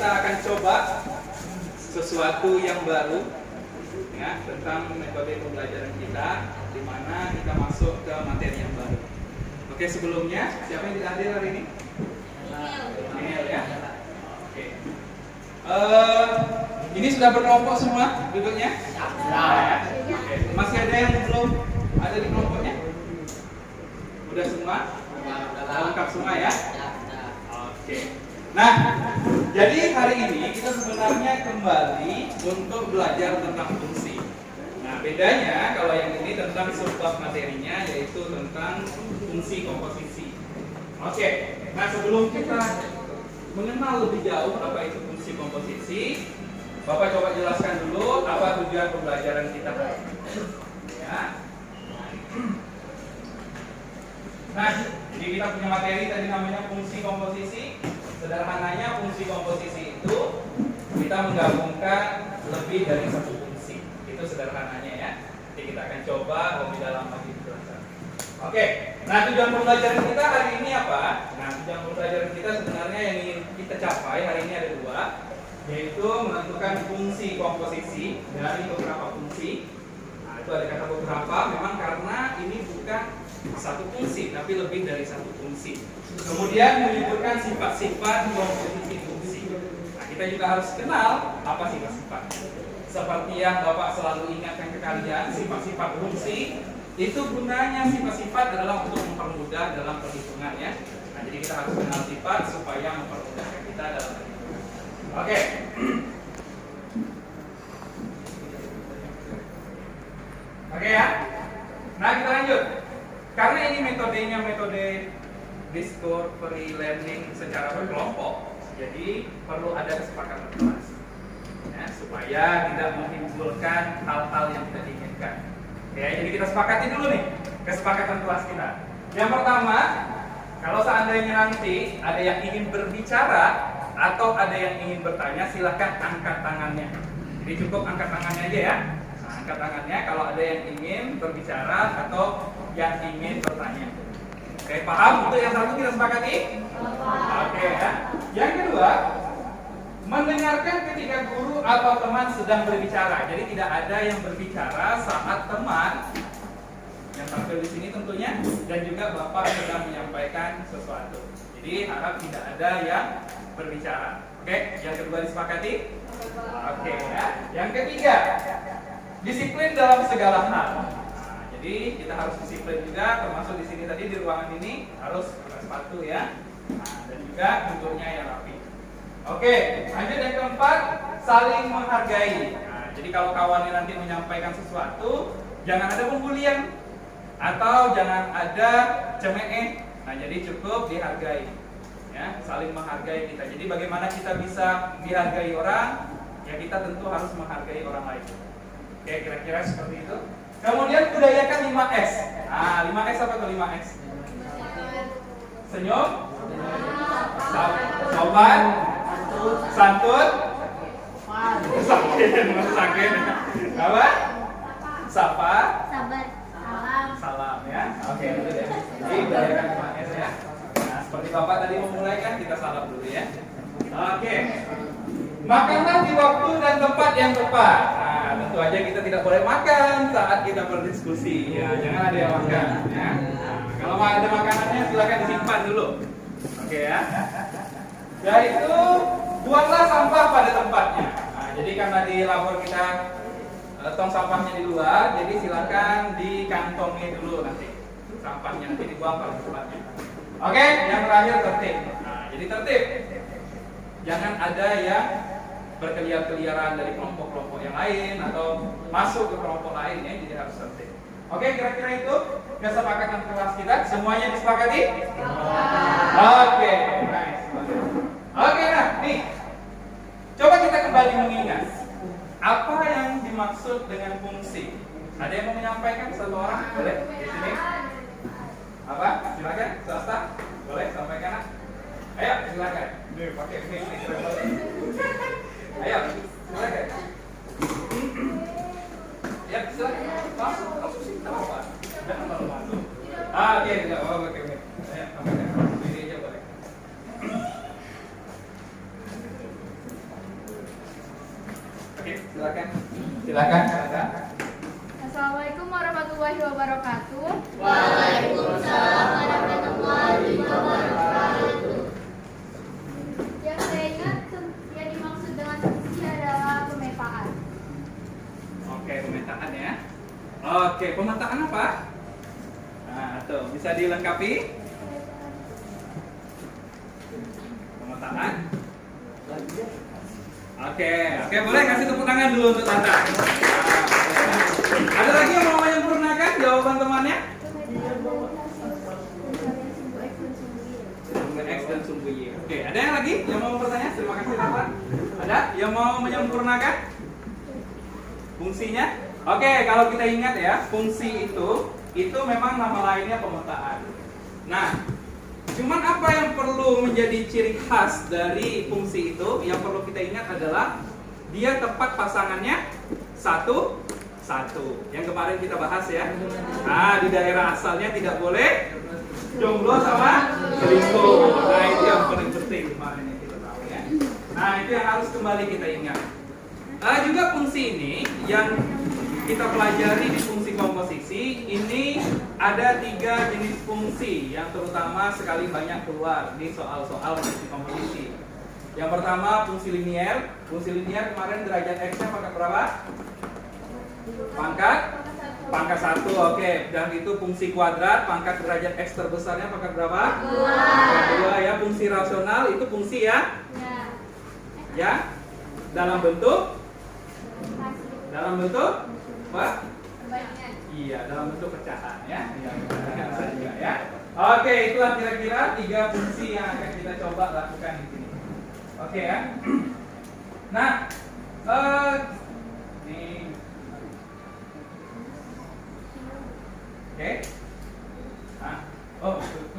kita akan coba sesuatu yang baru ya, tentang metode pembelajaran kita, di mana kita masuk ke materi yang baru. Oke, sebelumnya siapa yang tidak hadir hari ini? Daniel ya. Oke. Ini sudah berkelompok semua duduknya? Ya. Oke. Masih ada yang belum ada di kelompoknya? Udah semua? Lengkap semua ya? Oke. Nah, jadi hari ini kita sebenarnya kembali untuk belajar tentang fungsi. Nah, bedanya kalau yang ini tentang subbab materinya, yaitu tentang fungsi komposisi. Oke. Nah, sebelum kita mengenal lebih jauh apa itu fungsi komposisi, Bapak coba jelaskan dulu apa tujuan pembelajaran kita hari ini. Ya. Nah, jadi kita punya materi tadi namanya fungsi komposisi. Sederhananya fungsi komposisi itu kita menggabungkan lebih dari satu fungsi. Itu sederhananya ya. Jadi kita akan coba lebih dalam lagi dijelaskan. Oke. Nah, tujuan pembelajaran kita hari ini apa? Nah, tujuan pembelajaran kita sebenarnya yang ingin kita capai hari ini ada dua, yaitu menentukan fungsi komposisi dari beberapa fungsi. Nah, itu ada kata beberapa memang karena ini bukan satu fungsi, tapi lebih dari satu fungsi. Kemudian menyebutkan sifat-sifat komposisi fungsi. Nah, kita juga harus kenal apa sifat-sifat. Seperti yang Bapak selalu ingatkan ke kalian, sifat-sifat fungsi itu gunanya sifat-sifat adalah untuk mempermudah dalam perhitungan ya. Nah, jadi kita harus kenal sifat supaya mempermudahkan kita dalam perhitungan. Oke. Oke ya. Nah, kita lanjut. Karena ini metodenya metode discovery learning secara berkelompok, jadi perlu ada kesepakatan kelas ya, supaya tidak menimbulkan hal-hal yang tidak diinginkan. Ya, jadi kita sepakati dulu nih kesepakatan kelas kita. Yang pertama, kalau seandainya nanti ada yang ingin berbicara atau ada yang ingin bertanya, silahkan angkat tangannya. Jadi cukup angkat tangannya aja ya. Nah, angkat tangannya kalau ada yang ingin berbicara atau yang ingin bertanya. Oke, paham? Untuk yang satu kita sepakati? Oke ya. Yang kedua, mendengarkan ketika guru atau teman sedang berbicara. Jadi tidak ada yang berbicara saat teman yang tampil di sini tentunya dan juga Bapak sedang menyampaikan sesuatu. Jadi harap tidak ada yang berbicara. Oke, yang kedua disepakati? Oke ya. Yang ketiga, disiplin dalam segala hal. Jadi kita harus disiplin juga, termasuk di sini tadi di ruangan ini harus pakai sepatu ya. Nah, dan juga bentuknya yang rapi. Oke, lanjut yang keempat, saling menghargai. Nah, jadi kalau kawannya nanti menyampaikan sesuatu, jangan ada pembulian atau jangan ada cemeh. Nah, jadi cukup dihargai. Ya, saling menghargai kita. Jadi bagaimana kita bisa dihargai orang? Ya kita tentu harus menghargai orang lain. Oke, kira-kira seperti itu. Kemudian budayakan 5S. Nah, 5S apa tuh 5S? Senyum, sopan, santun, sakit, apa? Sapa, sabar, salam ya. Oke, itu deh. Jadi budayakan 5S ya. Nah, seperti Bapak tadi memulai kan kita salam dulu ya. Oke. Makanlah di waktu dan tempat yang tepat. Nah, tentu aja kita tidak boleh makan saat kita berdiskusi. Ya, jangan ada yang makan. Ya. Nah, kalau ada makanannya silakan disimpan dulu. Oke ya. Yaitu buanglah sampah pada tempatnya. Nah, jadi karena di labor kita tong sampahnya di luar, jadi silakan dikantongi dulu nanti. Sampahnya nanti dibuang pada tempatnya. Oke, yang terakhir tertib. Nah, jadi tertib. Jangan ada yang berkeliaran dari kelompok-kelompok yang lain atau masuk ke kelompok lain ya, jadi harus tertib. Oke, kira-kira itu kesepakatan kelas kita. Semuanya disepakati? Oke, nice. Oke, nah, nih. Coba kita kembali mengingat apa yang dimaksud dengan fungsi. Ada yang mau menyampaikan satu orang? Boleh? Di sini? Apa? Silakan, swasta. Boleh sampaikan? Ayo, silakan. Nih, pakai mic. Ayo, silakan. Ya, silakan. Langsung sih, tidak apa-apa. Jangan malu-malu. Oke, tidak apa-apa pakai mic. Ayo, sampaikan. Ini aja boleh. Silakan. Assalamualaikum warahmatullahi wabarakatuh. Waalaikumsalam warahmatullahi wabarakatuh. Yang saya ingat yang dimaksud dengan fungsi adalah pemetaan. Oke, pemetaan ya. Oke, pemetaan apa? Nah, tuh bisa dilengkapi. Pemetaan. Oke, boleh kasih tepuk tangan dulu untuk Tata. Ada lagi yang mau menyempurnakan jawaban temannya? Sumbu X dan sumbu Y. Oke, ada yang lagi yang mau bertanya? Terima kasih Tata. Ada yang mau menyempurnakan fungsinya? Oke, kalau kita ingat ya, fungsi itu memang nama lainnya pemetaan. Nah, cuman apa yang perlu menjadi ciri khas dari fungsi itu? Yang perlu kita ingat adalah dia tepat pasangannya satu. Yang kemarin kita bahas ya. Nah, di daerah asalnya tidak boleh jomblo sama selingkuh. Nah, itu yang paling penting kemarin yang kita tahu ya. Nah, itu yang harus kembali kita ingat. Juga fungsi ini yang kita pelajari di fungsi komposisi ini ada 3 jenis fungsi yang terutama sekali banyak keluar di soal-soal fungsi komposisi. Yang pertama fungsi linier. Fungsi linier kemarin derajat X-nya pangkat berapa? Pangkat 1. Oke. Dan itu fungsi kuadrat, pangkat derajat X terbesarnya pangkat berapa? 2 ya. Fungsi rasional itu fungsi ya? Ya. Dalam bentuk apa? Iya, dalam bentuk pecahan ya. Saja ya. Oke, itulah kira-kira 3 fungsi yang akan kita coba lakukan di sini. Oke ya. Nah, nih. Oke. Nah,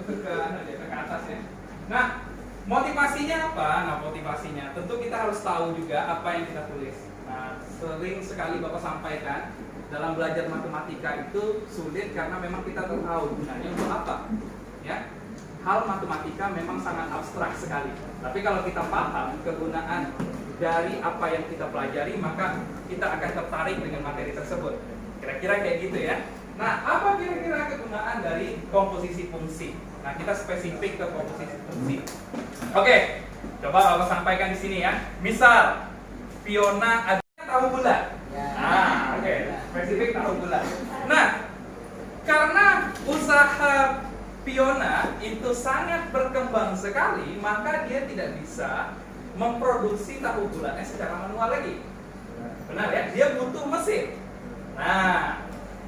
ke atas ya. Nah, motivasinya apa? Nah, motivasinya tentu kita harus tahu juga apa yang kita tulis. Nah, sering sekali Bapak sampaikan dalam belajar matematika itu sulit karena memang kita tahu gunanya untuk apa. Ya. Hal matematika memang sangat abstrak sekali. Tapi kalau kita paham kegunaan dari apa yang kita pelajari, maka kita akan tertarik dengan materi tersebut. Kira-kira kayak gitu ya. Nah, apa kira-kira kegunaan dari komposisi fungsi? Nah, kita spesifik ke komposisi fungsi. Oke, coba Bapak sampaikan di sini ya. Misal, Fiona ada tahu bulat. Nah, oke, spesifik tahu bulat. Nah, karena usaha Fiona itu sangat berkembang sekali, maka dia tidak bisa memproduksi tahu bulatnya secara manual lagi. Benar ya? Dia butuh mesin. Nah,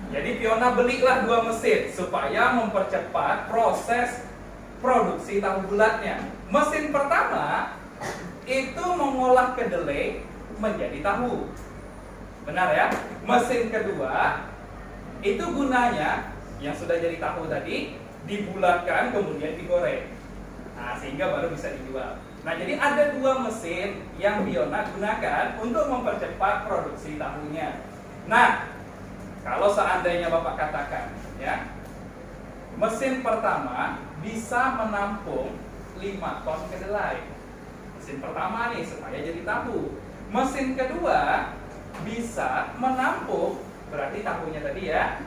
jadi Fiona belilah 2 mesin supaya mempercepat proses produksi tahu bulatnya. Mesin pertama itu mengolah kedelai menjadi tahu. Benar ya? Mesin kedua itu gunanya yang sudah jadi tahu tadi dibulatkan kemudian digoreng. Nah, sehingga baru bisa dijual. Nah, jadi ada 2 mesin yang Fiona gunakan untuk mempercepat produksi tahunya. Nah, kalau seandainya Bapak katakan ya, mesin pertama bisa menampung 5 ton kedelai. Mesin pertama nih supaya jadi tahu. Mesin kedua bisa menampung, berarti tahunya tadi ya,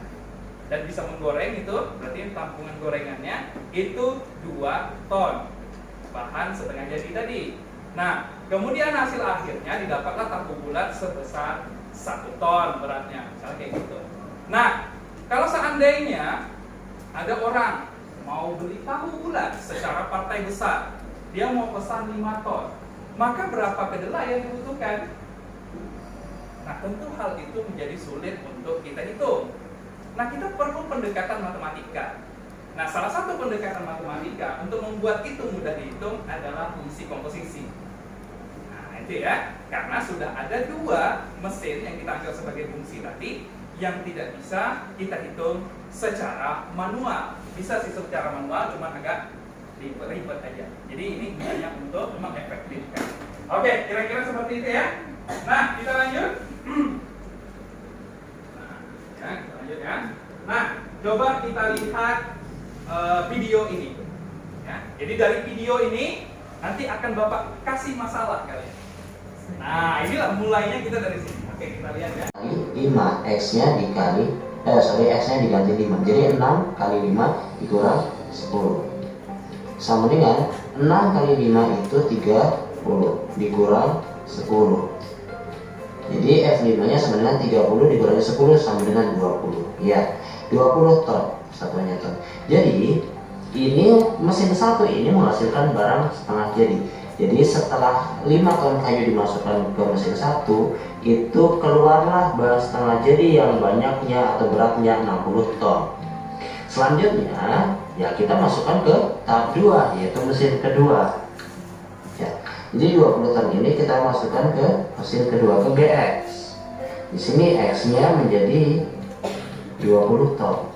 dan bisa menggoreng itu, berarti tampungan gorengannya itu 2 ton bahan setengah jadi tadi. Nah, kemudian hasil akhirnya didapatlah tahu bulat sebesar 1 ton beratnya, misalnya kayak gitu. Nah, kalau seandainya ada orang mau beli tahu bulat secara partai besar, dia mau pesan 5 ton, maka berapa kedelai yang dibutuhkan? Nah, tentu hal itu menjadi sulit untuk kita hitung. Nah, kita perlu pendekatan matematika. Nah, salah satu pendekatan matematika untuk membuat itu mudah dihitung adalah fungsi komposisi. Nah, itu ya, karena sudah ada 2 mesin yang kita anggap sebagai fungsi tadi yang tidak bisa kita hitung secara manual. Bisa sih secara manual, cuma agak ribet aja. Jadi ini gunanya untuk mengefektifkan. Oke, kira-kira seperti itu ya. Nah, kita lanjut. Nah, kita lanjut ya. Nah, coba kita lihat video ini. Ya, jadi dari video ini nanti akan Bapak kasih masalah kalian. Nah, inilah mulainya kita dari sini. Oke, kita lihat ya. 5 X-nya dikali X-nya diganti 5. Jadi 6 kali 5 dikurang 10. Sama dengan 6 kali 5 itu 30 dikurang 10. Jadi F5 nya sama dengan 30 dikurangi 10 sama dengan 20. Ya, 20 ton satunya ton. Jadi ini mesin satu ini menghasilkan barang setengah jadi. Jadi setelah 5 ton kayu dimasukkan ke mesin satu, itu keluarlah barang setengah jadi yang banyaknya atau beratnya 60 ton. Selanjutnya ya kita masukkan ke tahap 2, yaitu mesin kedua. Ya, jadi 20 ton ini kita masukkan ke mesin kedua, ke GX. Di sini X-nya menjadi 20 ton.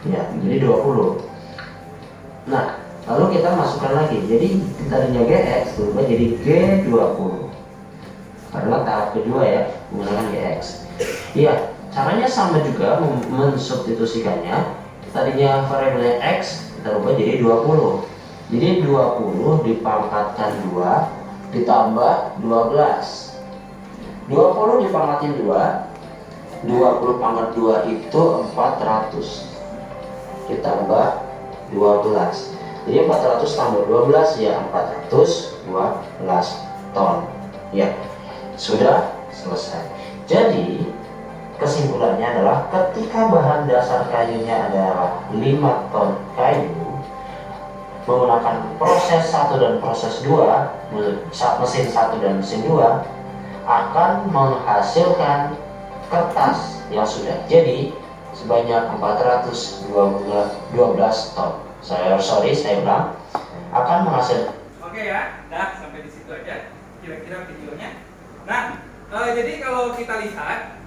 Ya, menjadi 20. Nah, lalu kita masukkan lagi. Jadi tadinya GX berubah jadi G20. Karena tahap kedua ya, menggunakan GX. Iya, caranya sama juga mensubstitusikannya. Tadinya variabelnya X kita ubah jadi 20. Jadi 20 dipangkatkan 2 ditambah 12. 20 dipangkatin 2, 20 pangkat 2 itu 400 ditambah 12. Jadi 400 tambah 12 ya 412 ton. Ya, sudah selesai. Jadi kesimpulannya adalah ketika bahan dasar kayunya adalah 5 ton kayu, menggunakan proses 1 dan proses 2, mesin 1 dan mesin 2 akan menghasilkan kertas yang sudah jadi sebanyak 412 ton. Saya ulang, akan menghasilkan. Oke ya, nah sampai di situ aja kira-kira videonya. Nah, jadi kalau kita lihat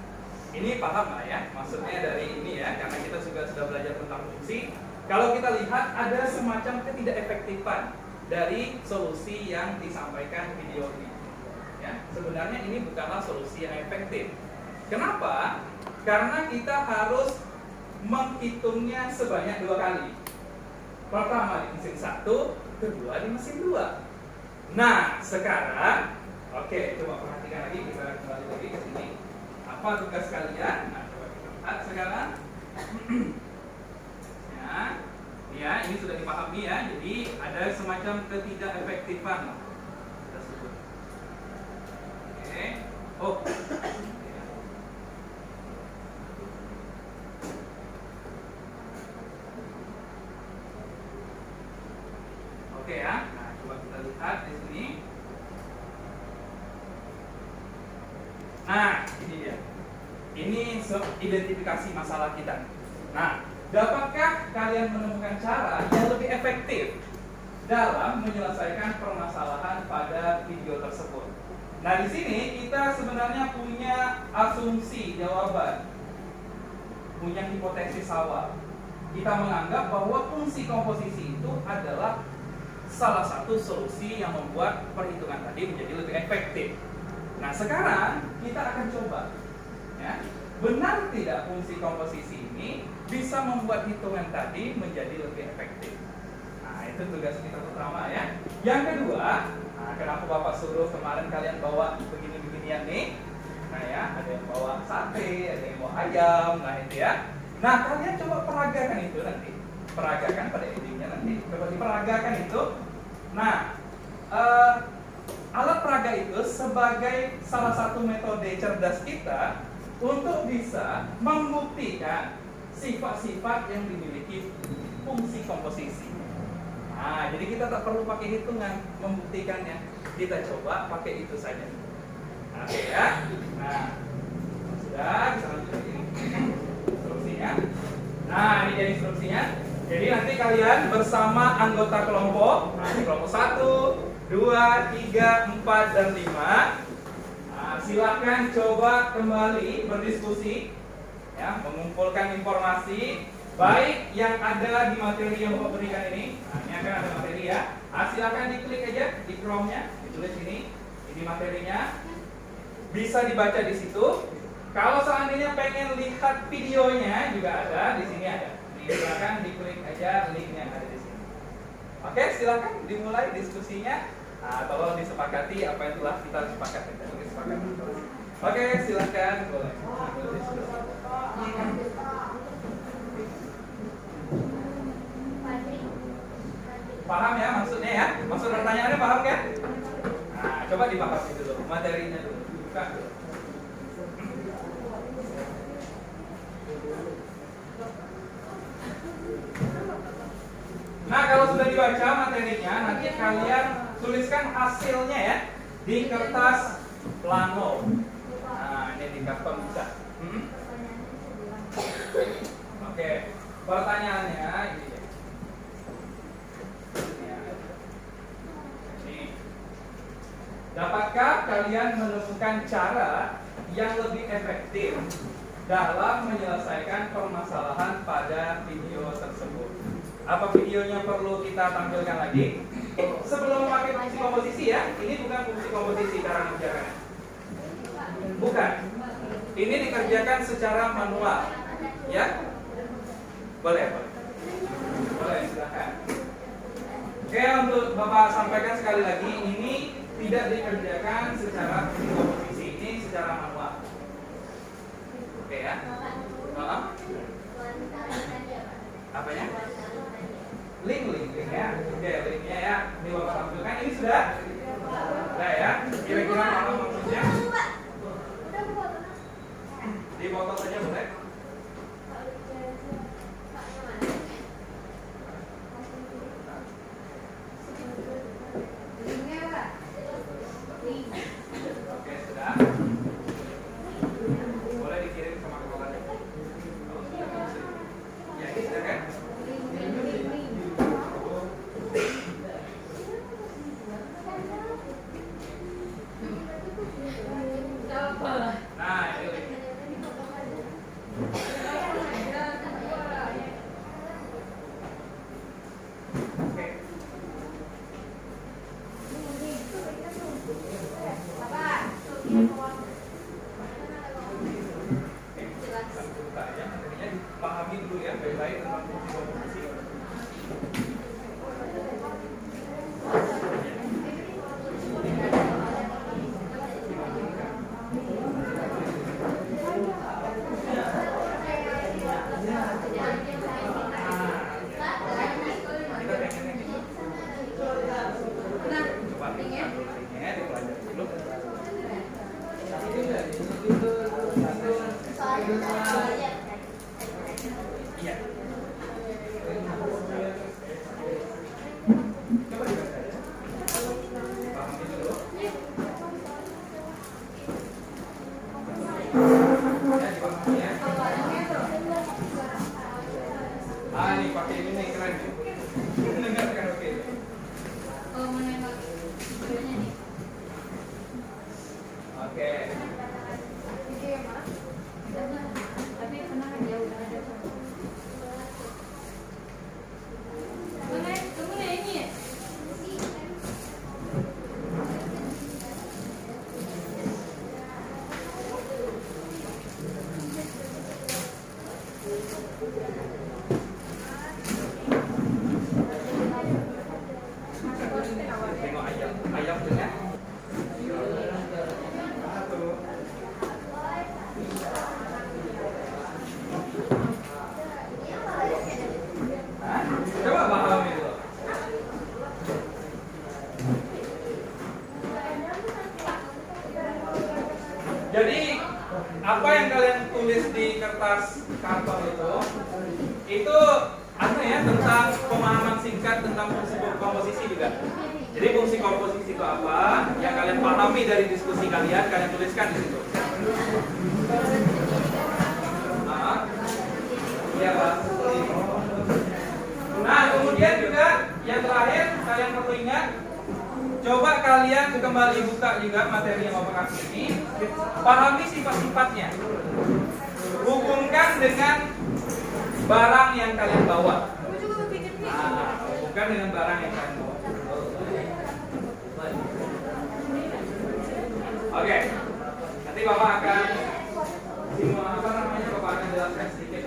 ini paham lah ya, maksudnya dari ini ya, karena kita juga sudah belajar tentang fungsi. Kalau kita lihat ada semacam ketidakefektifan dari solusi yang disampaikan video ini. Ya, sebenarnya ini bukanlah solusi yang efektif. Kenapa? Karena kita harus menghitungnya sebanyak 2 kali. Pertama di mesin 1, kedua di mesin 2. Nah, sekarang oke, coba perhatikan lagi, kita kembali lagi ke sini. Apa tugas kalian? Nah, coba kita lihat sekarang. Ya, ini sudah dipahami ya. Jadi ada semacam ketidakefektifan. Kita sebut. Oke. Oh. Oke ya. Nah, coba kita lihat di sini. Nah, ini dia. Ini identifikasi masalah kita. Nah, dapatkah kalian menemukan cara yang lebih efektif dalam menyelesaikan permasalahan pada video tersebut? Nah, di sini kita sebenarnya punya asumsi jawaban, punya hipotesis awal. Kita menganggap bahwa fungsi komposisi itu adalah salah satu solusi yang membuat perhitungan tadi menjadi lebih efektif. Nah, sekarang kita akan coba ya, benar tidak fungsi komposisi ini bisa membuat hitungan tadi menjadi lebih efektif. Nah, itu tugas kita pertama ya. Yang kedua, nah, kenapa Bapak suruh kemarin kalian bawa begini-beginian nih? Nah ya, ada yang bawa sate, ada yang bawa ayam, nah itu ya. Nah, kalian coba peragakan itu nanti. Peragakan pada endingnya nanti. Coba diperagakan itu. Nah, alat peraga itu sebagai salah satu metode cerdas kita untuk bisa membuktikan sifat-sifat yang dimiliki fungsi komposisi. Nah, jadi kita tak perlu pakai hitungan membuktikannya. Kita coba pakai itu saja. Oke ya. Nah, sudah bisa lanjut lagi instruksinya. Nah, ini jadi instruksinya. Jadi nanti kalian bersama anggota kelompok, nah, kelompok 1, 2, 3, 4, dan 5. Nah, silakan coba kembali berdiskusi, ya, mengumpulkan informasi baik yang ada di materi yang Bapak berikan ini. Nah, ini akan ada materi ya. Nah, silakan diklik aja di Chrome-nya, ditulis ini materinya. Bisa dibaca di situ. Kalau seandainya pengen lihat videonya juga ada di sini ada. Silakan diklik aja link yang ada di sini. Oke, silakan dimulai diskusinya. Nah, tolong disepakati apa yang telah kita sepakati. Oke, silakan boleh. Paham ya maksudnya ya? Maksud pertanyaannya paham kan? Nah, coba dipahami dulu materinya dulu. Buka dulu. Nah, kalau sudah dibaca materinya, nanti kalian tuliskan hasilnya ya di kertas plano. Nah, ini di karton bisa. Oke, pertanyaannya ini. Nih. Dapatkah kalian menemukan cara yang lebih efektif dalam menyelesaikan permasalahan pada video tersebut? Apa videonya perlu kita tampilkan lagi? Sebelum memakai fungsi komposisi ya, ini bukan fungsi komposisi cara mengerjakannya. Bukan. Ini dikerjakan secara manual. Ya? Boleh, boleh. Boleh, silakan. Oke, untuk Bapak sampaikan sekali lagi, ini tidak dikerjakan secara fungsi komposisi, ini secara manual. Oke ya? Apanya? Link ya. Oke, linknya ya. Ini Bapak tampilkan. Ini sudah? Sudah ya. Kira-kira apa maksudnya? Dipotong saja boleh? Oke, sudah. Boleh dikirim sama kelompoknya. Kalau sudah bisa. Ya, ini sudah kan? Nah, ini link. Oke. Pahami dulu ya, baik-baik tentang fungsi komposisi. Kita pengennya gitu. Coba lihat linknya, dipelajari dulu. Iya. Coba dibaca ya. Pahami dulu. Ya, dipahami ya. Ini pakai ini nih, keren nih. Dengarkan oke. Oke. Tengok ayam dengan coba pahami dulu. Jadi apa yang kalian tulis di kertas karton itu apa ya, tentang pemahaman singkat tentang fungsi komposisi juga. Jadi fungsi komposisi itu apa yang kalian pahami dari diskusi kalian tuliskan di situ. Iya Pak. Nah kemudian juga yang terakhir kalian perlu ingat, coba kalian kembali buka juga materi yang Bapak kasih ini, pahami sifat-sifatnya, hubungkan dengan barang yang kalian bawa. Nah, hubungkan dengan barang yang kalian bawa. Oke, nanti Bapak akan Bapak akan jelaskan sedikit.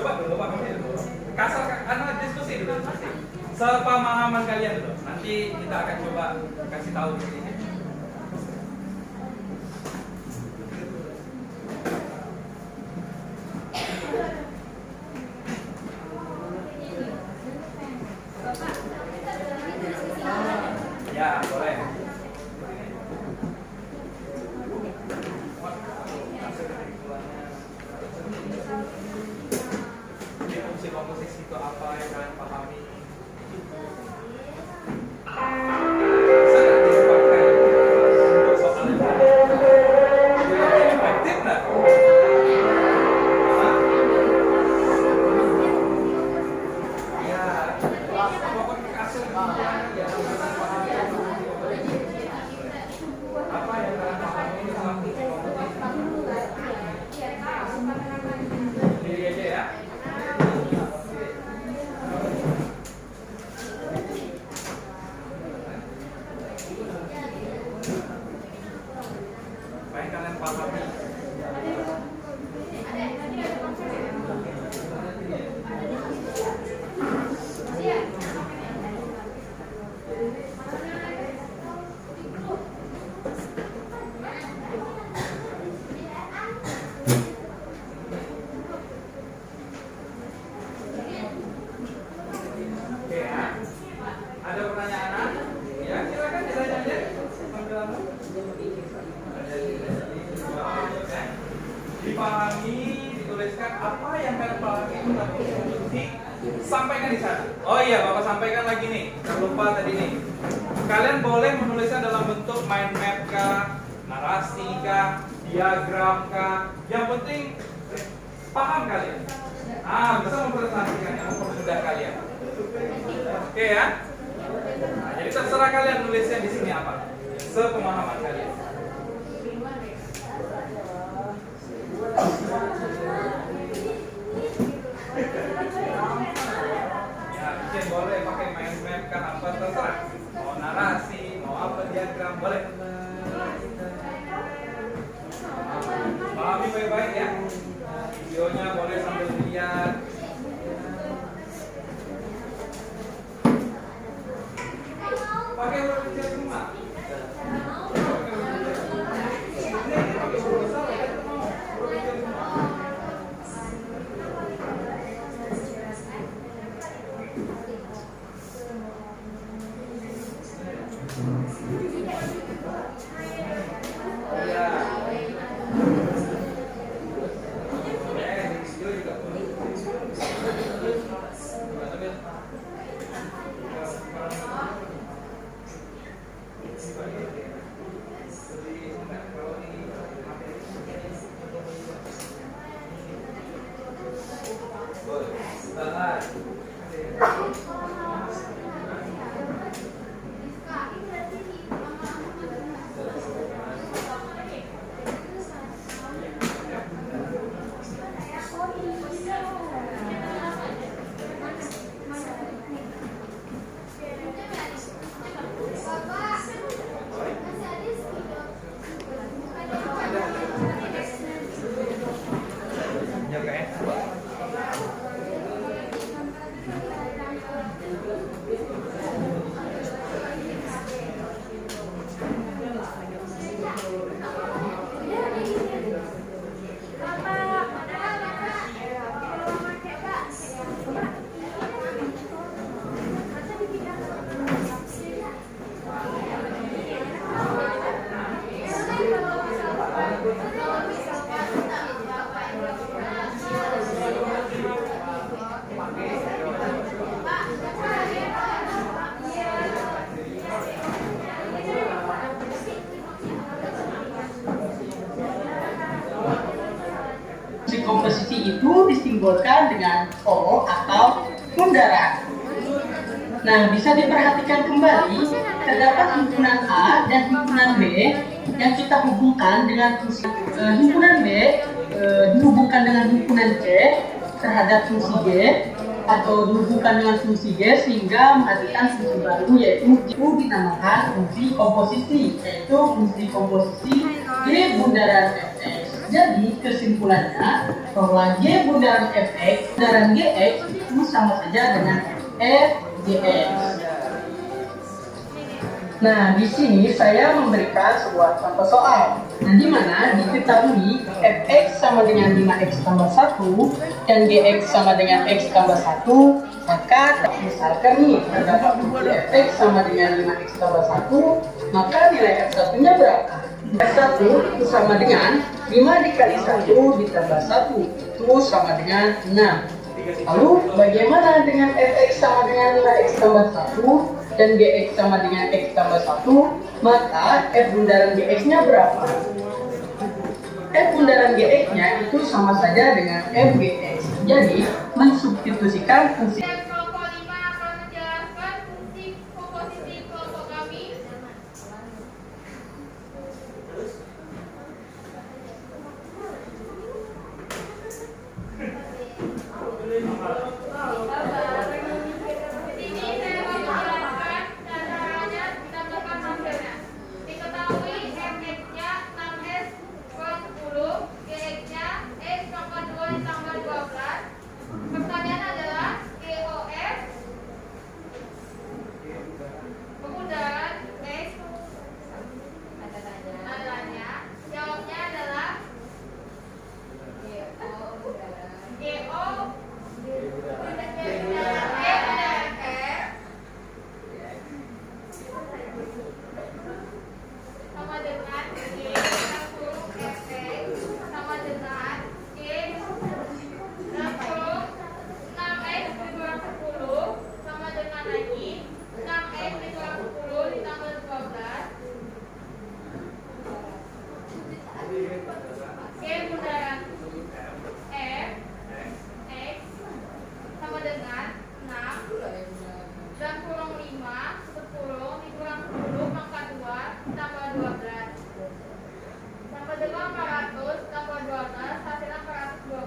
coba dulu Pak dulu. Kasar anak diskusi dulu. Sepemahaman kalian dulu. Nanti kita akan coba kasih tahu di sini. Ya, boleh. Jadi fungsi komposisi itu apa yang kalian pahami? Sangat dipakai untuk soal yang efektif nggak? Ya, pokoknya kasus apa yang kalian pahami dalam fungsi komposisi? Diri aja ya. Apa yang kalian pahami? Oke ya. Ada pertanyaan? Ya, silakan ditanya aja. Dipahami, dituliskan apa yang kalian pahami itu sampaikan di sana. Oh iya, Bapak sampaikan lagi nih. Jangan lupa tadi nih. Kalian boleh menulisnya dalam bentuk mind map kah, narasi kah, diagram kah. Yang penting paham kalian. Bisa mempresentasikan yang mempermudah kalian. Oke ya. Nah, jadi terserah kalian nulisnya di sini apa. Sepemahaman kalian. Ya, mungkin boleh pakai mind map kah apa terserah. Mau narasi, mau apa diagram boleh. Pahami baik-baik ya. Videonya boleh sambil dilihat. Pakai huruf kecil semua. Komposisi itu disimbolkan dengan O atau bundaran. Nah, bisa diperhatikan kembali, terdapat himpunan A dan himpunan B yang kita hubungkan dengan fungsi himpunan B dihubungkan dengan himpunan C terhadap fungsi G atau dihubungkan dengan fungsi G sehingga menghasilkan fungsi baru yaitu dinamakan fungsi komposisi, yaitu fungsi komposisi G bundaran Fx. Jadi kesimpulannya bahwa G bundaran Fx bundaran Gx itu sama saja dengan Fgx. Nah, di sini saya memberikan sebuah contoh soal. Nah, di mana diketahui Fx sama dengan 5x tambah 1 dan Gx sama dengan x tambah 1, maka misalkan nih terdapat Fx sama dengan 5x tambah 1, maka nilai F1-nya berapa? F1 itu sama dengan 5 dikali 1 ditambah 1, itu sama dengan 6. Lalu bagaimana dengan Fx sama dengan 5x tambah 1 dan Gx sama dengan x tambah 1, maka F bundaran Gx-nya berapa? F bundaran Gx-nya itu sama saja dengan Fgx. Jadi, mensubstitusikan fungsi Kelompok 5 akan menjelaskan fungsi komposisi kelompok kami. Di sini saya mau menjelaskan caranya ditambahkan hasilnya. Diketahui Fx-nya 6s kurang 10, Gx-nya x pangkat 2 ditambah 12. Pertanyaan adalah GOF kemudahan x adanya. Jawabnya adalah GO sama dengan G kurung Fx sama dengan G kurung 6x dikurang 10 sama dengan lagi 6x dikurang 10 ditambah 12. G bundaran F X sama dengan 6 dan kurung 5 10 dikurang 10 pangkat 2 tambah 12 sama dengan 400 tambah 12 hasilnya 412.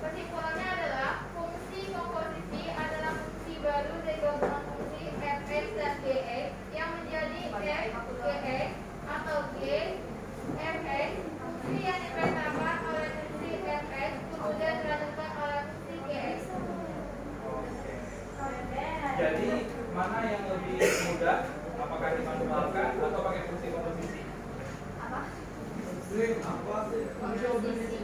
Kesimpulannya adalah fungsi komposisi adalah fungsi baru dari gabungan fungsi Fx dan Gx yang menjadi F Gx atau G Fx. Fungsi yang diperintahkan oleh fungsi Fx kemudian dilanjutkan oleh fungsi Gx. Jadi mana yang lebih mudah? Apakah dimanualkan atau pakai fungsi komposisi? Apa? Fungsi apa? Fungsi komposisi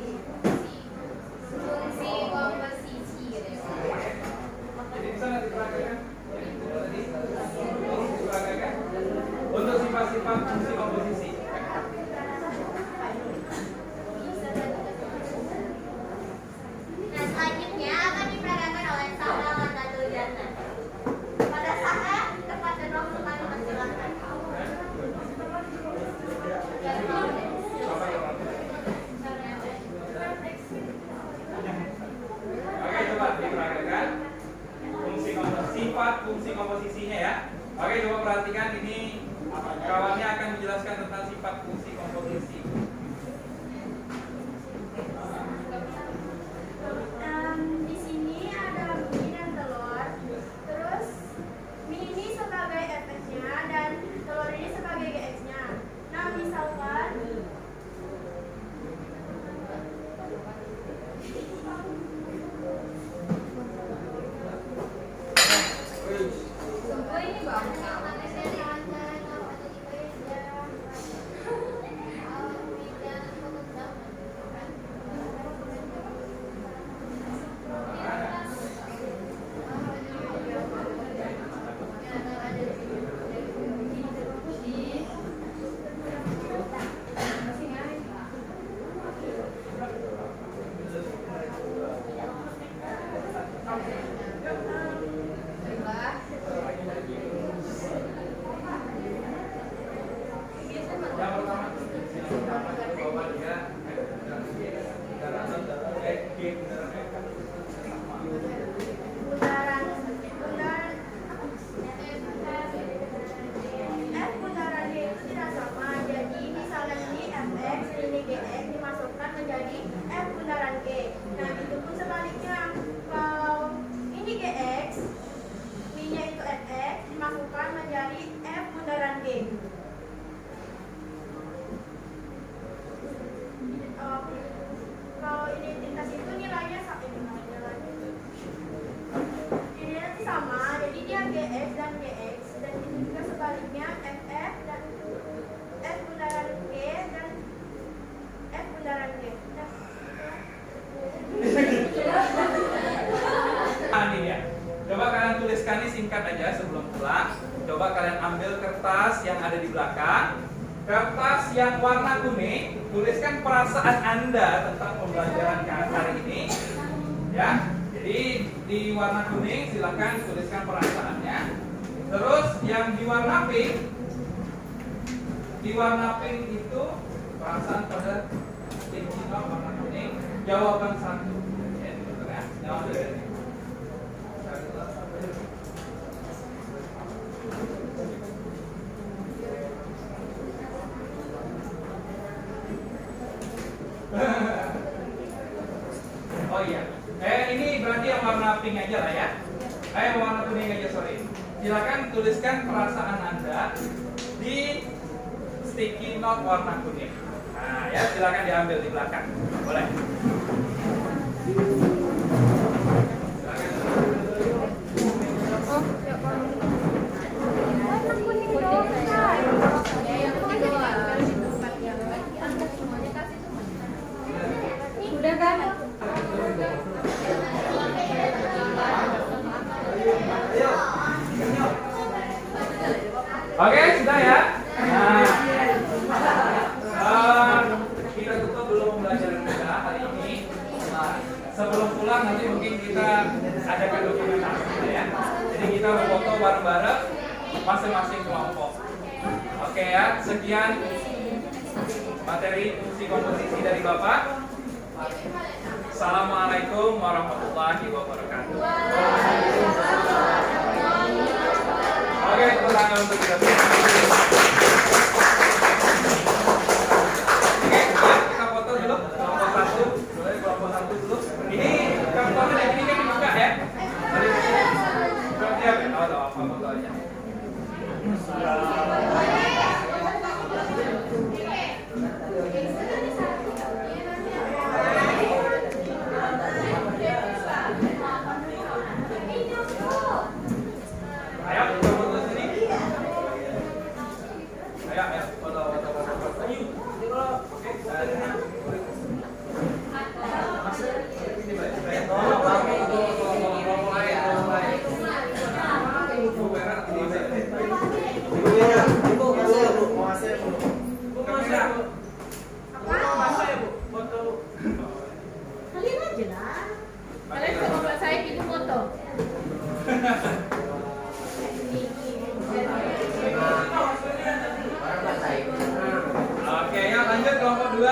gitu ya. Jadi bisa nggak diperagakan? Diperagakan untuk sifat-sifat fungsi komposisi. Nah, selanjutnya akan diperagakan oleh Sarah Mandatu Jana. Pada saat tepat dan waktu kami menjelaskan. warna kuning, tuliskan perasaan Anda tentang pembelajaran hari ini. Ya, jadi di warna kuning silakan tuliskan perasaannya. Terus yang di warna pink itu perasaan pada sticky note warna kuning, jawaban 1. Ya, betul ya. Jawaban dari ini. Oh iya, ini berarti yang warna pink aja lah ya. Warna kuning aja, sorry. Silakan tuliskan perasaan Anda di sticky note warna kuning. Nah ya, silakan diambil di belakang. Boleh. Udah kan? Oke, sudah ya. Nah, kita tutup dulu pembelajaran kita hari ini. Nah, sebelum pulang nanti mungkin kita adakan dokumentasi ya. Jadi kita foto bareng-bareng masing-masing kelompok. Oke ya, sekian materi fungsi komposisi dari Bapak. Assalamualaikum warahmatullahi wabarakatuh. Oke, tepuk tangan untuk kita semua. Oke, ya, kita foto dulu kelompok 1. Boleh kelompok 1 dulu. Ini kelompoknya dari sini kan dibuka ya. Siap ya? Oh, apa fotonya? Ayo, kita foto sini. Ayo, foto. Ayo. Oke, Kalian aja lah. Kalian sama Mbak saya gitu foto. Oke, ya lanjut kelompok 2.